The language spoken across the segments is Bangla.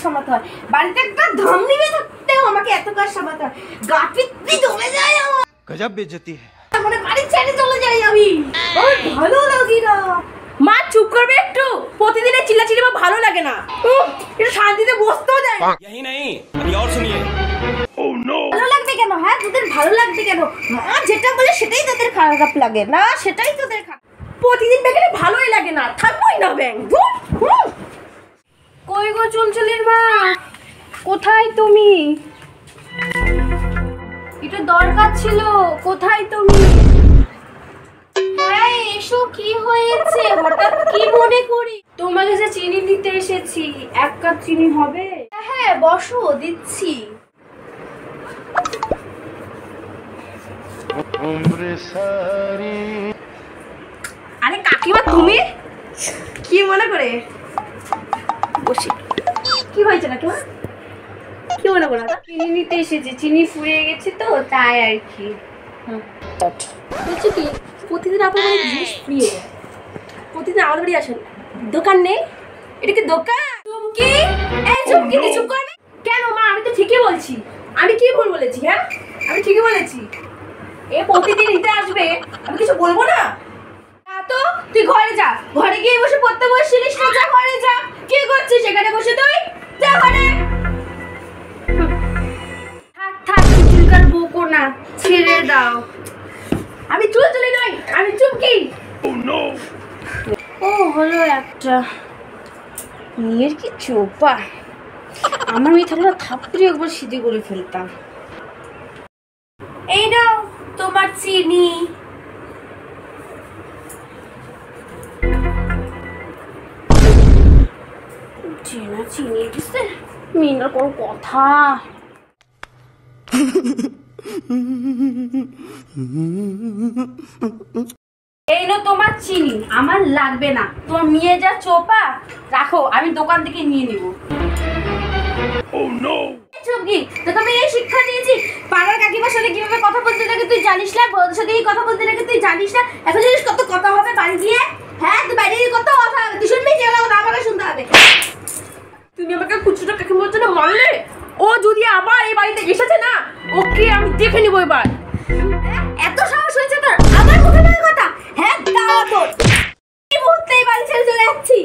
সামলাতে হয়, বাড়িতে একটা ধাম নিবে থাকতেও আমাকে এত কাজ সামলাতে হয়। গা পিত্তি চলে যায় আমার, গজব বেইজ্জতি মানে বাড়ি ছেড়ে চলে যাই আমি, আমার ভালো লাগে না। মা চুপ করবে একটু, প্রতিদিনের চিল্লাচিল্লি আমার ভালো লাগে না, একটু শান্তিতে বসতেও যায় না। यही नहीं अभी और सुनिए। ओह नो ভালো লাগবে কেন? হ্যাঁ তোদের ভালো লাগবে কেন? মা যেটা বলে সেটাই তোদের খারাপ লাগে না, সেটাই তোদের খারাপ। প্রতিদিন ব্যাগলে ভালোই লাগে না, থাকবোই না ব্যাগ। কই গো চুলচুলির মা, কোথায় তুমি? এটা দরকার ছিল, কোথায় তুমি? হ্যাঁ এসো, কি হয়েছে হঠাৎ কি মনে করি? তোমার কাছে চিনি নিতে এসেছি, 1 কাপ চিনি হবে? হ্যাঁ বসো, দিচ্ছি। আরে কাকিমা তুমি কি মনে করে? বসি, কি হয়েছে কাকিমা? কি মনে করে? চিনি নিতে এসেছি, চিনি ফুরিয়ে গেছে তো তাই আর কি। বলছি কি, প্রতিদিন আপনার বাড়ি জিনিস ফুরিয়ে যায়, প্রতিদিন আমার বাড়ি আসেন, দোকান নেই? এটা কি দোকান? চুমকি, এই চুমকি তুই চুপ কর। কেন মা, আমি তো ঠিকই বলছি। আমি কি ভুল বলেছি? হ্যাঁ আমি ঠিকই বলেছি। এ প্রতিদিন নিতে আসবে, আমি কিছু বলবো না? তো তুই ঘরে যা, ঘরে গিয়ে বসে পড়তে বসছিলিস না, যা ঘরে যা। কি করছিস সেখানে বসে? তুই যা ঘরে। থাক থাক, চুলকার বকো না, ছেড়ে দাও। আমি চুলচুলি নই, আমি চুমকি। ও হলো একটা মেয়ের কি চোপা, আমার মেয়ে থাকলে থাপড়ি একবার সিধে করে ফেলতাম। এই নাও তোমার চিনি। চেনা চিনি দিচ্ছে, মেয়েটার কোনো কথা। এই নো তোমার চিনি, আমার লাগবে না। তোমার মেয়ে যা চোপা, রাখো, আমি দোকান থেকে নিয়ে নিব। চুমকি, তোকে আমি এই শিক্ষা দিয়েছি, পাড়ার কাকিমার সাথে কিভাবে কথা বলতে লাগে তুই জানিস না, বড়দের সাথে এই কথা বলতে লাগে তুই জানিস না। এখন জানিস কত কথা হবে বাড়ি গিয়ে? হ্যাঁ তুই বাইরে গিয়ে কত কথা হবে, তুই শুনবি? যেগুলো কথা আমাকে শুনতে হবে। তুমি আমাকে কুচুটা কাকিমার জন্য মারলে, ও যদি আবার এই বাড়িতে এসেছে না, ওকে আমি দেখে নিব এবার। এত সাহস হয়েছে তোর আমার মুখে মুখে কথা? হ্যাঁ দাও তোর, কি বলতে এই বাড়ি ছেড়ে চলে যাচ্ছি।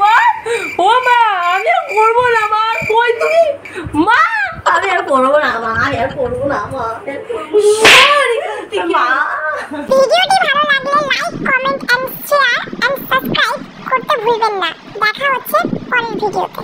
মা, ও মা, আমি আর করবো না মা। কই তুমি? মা আমি আর করবো না মা, আমি আর করবো না মা। ভিডিওটি ভালো লাগলে like, comment and share and subscribe করতে ভুলবেন না। দেখা হচ্ছে পরের ভিডিওতে।